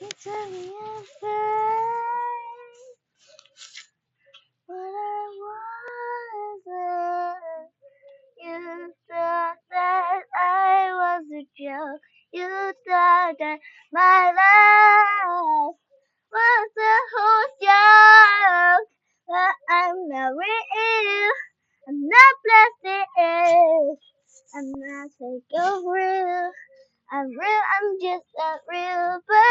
You tell me I'm fine, but I wasn't. You thought that I was a joke. You thought that my life was a whole joke. But I'm not real. I'm not plastic. I'm not fake or real. I'm real. I'm just a real person.